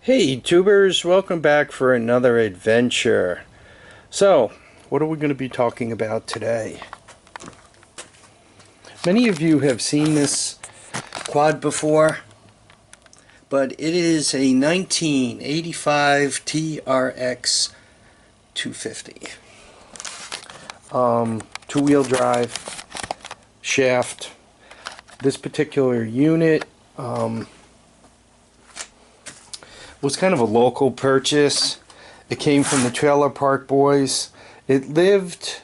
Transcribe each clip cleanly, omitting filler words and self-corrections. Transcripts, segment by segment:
Hey tubers, welcome back for another adventure. So, what are we going to be talking about today? Many of you have seen this quad before, but it is a 1985 TRX 250. Two-wheel drive, shaft. This particular unit was kind of a local purchase. It came from the Trailer Park Boys. It lived,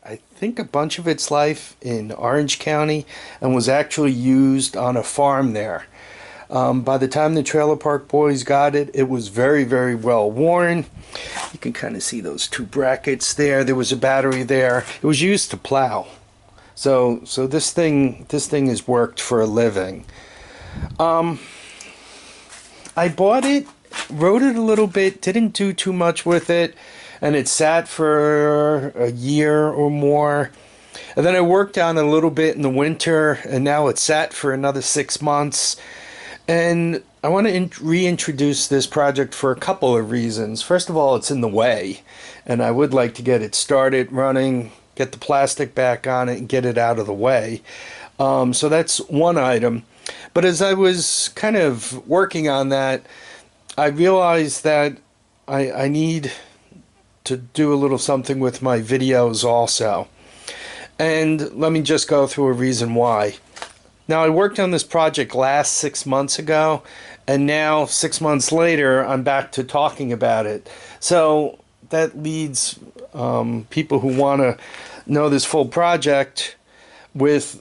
I think, a bunch of its life in Orange County and was actually used on a farm there. By the time the Trailer Park Boys got it, it was very, very well worn. You can kind of see those two brackets there. There was a battery there. It was used to plow. So this thing has worked for a living. I bought it, rode it a little bit, didn't do too much with it, and it sat for a year or more. And then I worked on it a little bit in the winter, and now it's sat for another 6 months. And I want to reintroduce this project for a couple of reasons. First of all, it's in the way, and I would like to get it started running, get the plastic back on it, and get it out of the way. So that's one item. But as I was kind of working on that, I realized that I need to do a little something with my videos also. And let me just go through a reason why. Now, I worked on this project last 6 months ago, and now 6 months later, I'm back to talking about it. So that leads people who want to know this full project with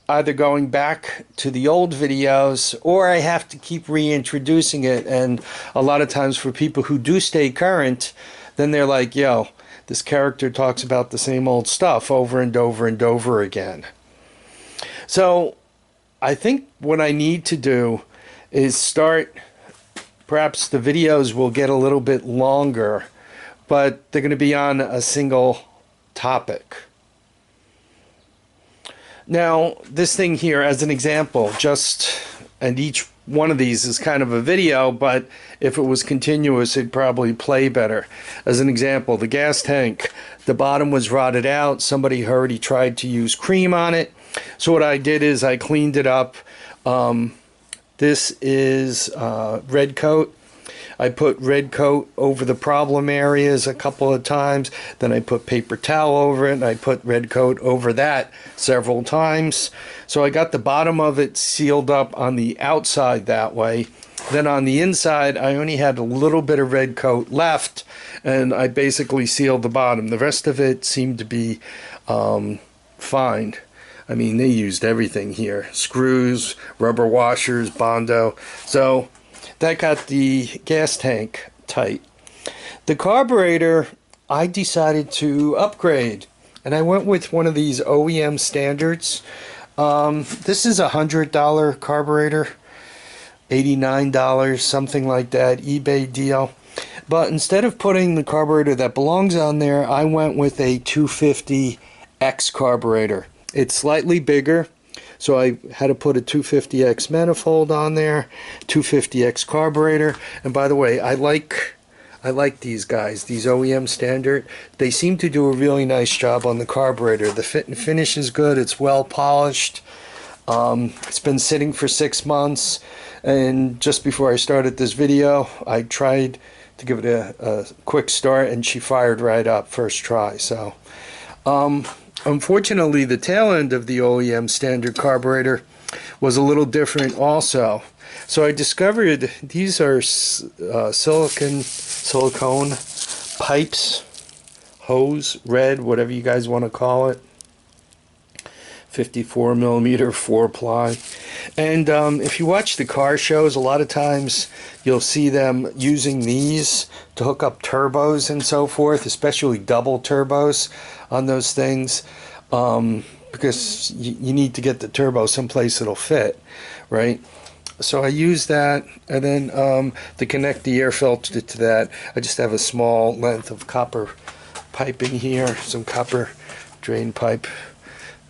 either going back to the old videos, or I have to keep reintroducing it. And a lot of times for people who do stay current, then they're like, yo, this character talks about the same old stuff over and over and over again. So I think what I need to do is start, perhaps the videos will get a little bit longer, but they're going to be on a single topic. Now, this thing here, as an example, and each one of these is kind of a video, but if it was continuous, it'd probably play better. As an example, the gas tank, the bottom was rotted out. Somebody already tried to use cream on it. So what I did is I cleaned it up. This is red coat. I put red coat over the problem areas a couple of times. Then I put paper towel over it, and I put red coat over that several times. So I got the bottom of it sealed up on the outside that way. Then on the inside, I only had a little bit of red coat left, and I basically sealed the bottom. The rest of it seemed to be fine. I mean, they used everything here. Screws, rubber washers, Bondo. So that got the gas tank tight. The carburetor, I decided to upgrade, and I went with one of these OEM standards. This is a $100 carburetor, $89, something like that, eBay deal. But instead of putting the carburetor that belongs on there, I went with a 250X carburetor. It's slightly bigger, so I had to put a 250X manifold on there, 250X carburetor. And by the way, I like these guys, these OEM standard. They seem to do a really nice job on the carburetor. The fit and finish is good. It's well polished. It's been sitting for 6 months, and just before I started this video, I tried to give it a quick start, and she fired right up first try. So unfortunately, the tail end of the OEM standard carburetor was a little different also. So I discovered these are silicone pipes, hose, red, whatever you guys want to call it. 54 millimeter 4-ply. And if you watch the car shows, a lot of times you'll see them using these to hook up turbos and so forth, especially double turbos on those things, because you need to get the turbo someplace that'll fit, right? So I use that, and then to connect the air filter to that, I just have a small length of copper piping here, some copper drain pipe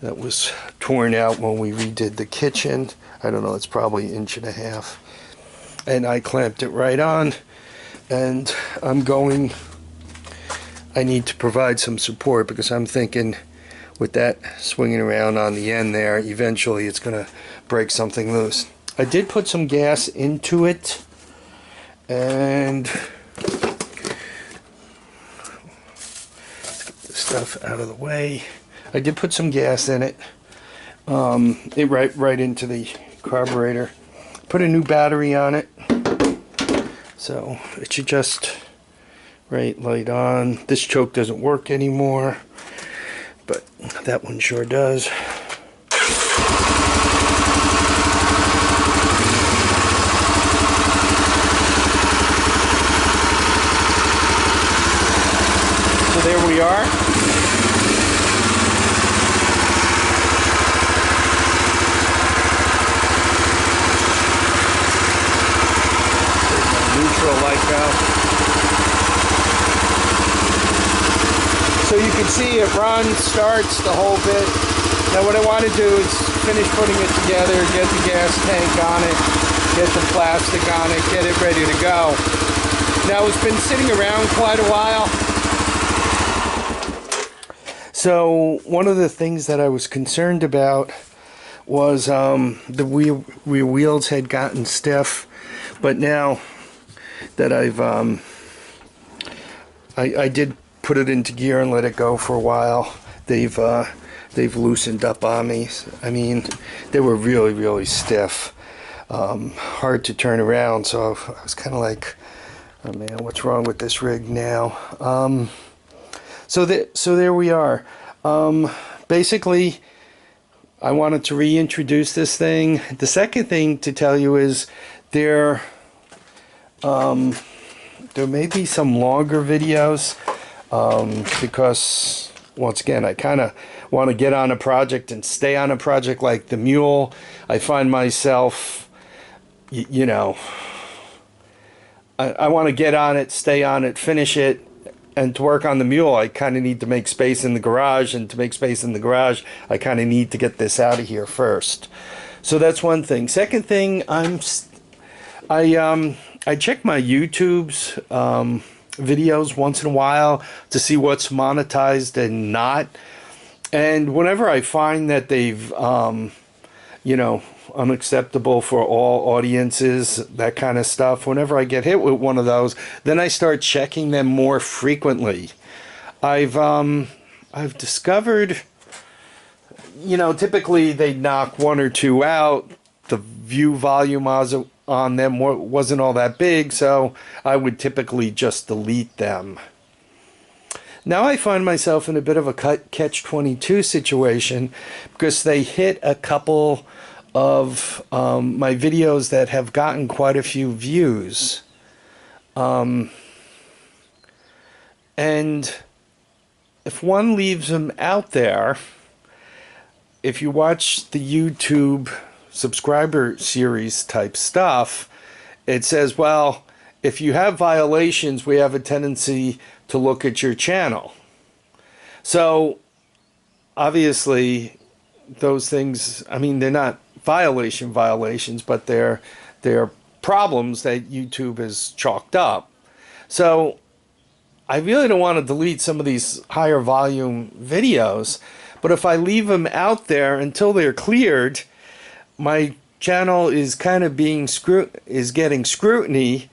that was torn out when we redid the kitchen. I don't know, it's probably 1.5 inches. and I clamped it right on, and I need to provide some support because I'm thinking with that swinging around on the end there, eventually it's going to break something loose. I did put some gas into it, and let's get this stuff out of the way. I did put some gas in it, right into the carburetor. Put a new battery on it, so it should just light on. This choke doesn't work anymore, but that one sure does. So there we are. Neutral light valve. So you can see it runs, starts the whole bit. Now what I want to do is finish putting it together, get the gas tank on it, get the plastic on it, get it ready to go. Now it's been sitting around quite a while. So one of the things that I was concerned about was the wheels had gotten stiff, but now that I did put it into gear and let it go for a while, they've loosened up on me. I mean, they were really stiff, hard to turn around. So I was kind of like, oh man, what's wrong with this rig now? So there we are. Basically, I wanted to reintroduce this thing. The second thing to tell you is there may be some longer videos, because once again, I kind of want to get on a project and stay on a project like the mule. I find myself, you know, I want to get on it, stay on it, finish it. And to work on the mule, I kind of need to make space in the garage. And to make space in the garage, I kind of need to get this out of here first. So that's one thing. Second thing, I check my YouTube's videos once in a while to see what's monetized and not. And whenever I find that they've, you know, unacceptable for all audiences, that kind of stuff, whenever I get hit with one of those, then I start checking them more frequently. I've discovered, you know, typically they knock one or two out. The view volume on them wasn't all that big, so I would typically just delete them. Now I find myself in a bit of a catch-22 situation because they hit a couple of my videos that have gotten quite a few views. And if one leaves them out there, if you watch the YouTube subscriber series type stuff, it says, well, if you have violations, we have a tendency to look at your channel. So obviously those things, I mean, they're not violations, but they're problems that YouTube has chalked up. So I really don't want to delete some of these higher volume videos, but if I leave them out there until they're cleared, my channel is kind of getting scrutiny,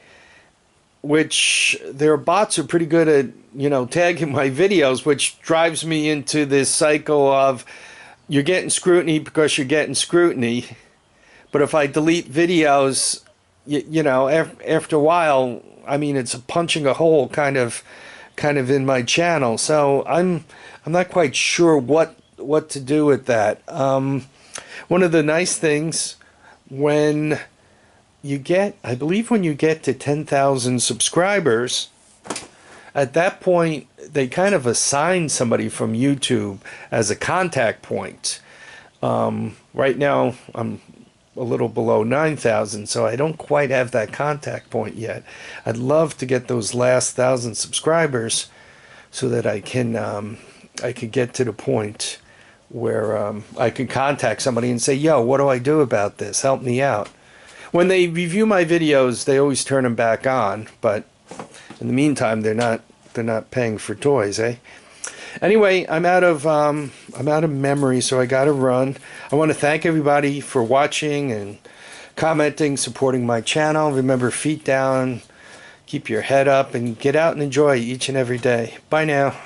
which their bots are pretty good at, you know, tagging my videos, which drives me into this cycle of you're getting scrutiny because you're getting scrutiny. But if I delete videos, you know, after a while, I mean, it's punching a hole kind of in my channel. So I'm not quite sure what to do with that. One of the nice things, when you get, I believe when you get to 10,000 subscribers, at that point, they kind of assign somebody from YouTube as a contact point. Right now, I'm a little below 9,000, so I don't quite have that contact point yet. I'd love to get those last 1,000 subscribers so that I could get to the point where I could contact somebody and say, yo, what do I do about this? Help me out. When they review my videos, they always turn them back on, but in the meantime, they're not paying for toys, eh? Anyway, I'm out of memory, so I gotta run. I want to thank everybody for watching and commenting, supporting my channel. Remember, feet down, keep your head up, and get out and enjoy each and every day. Bye now.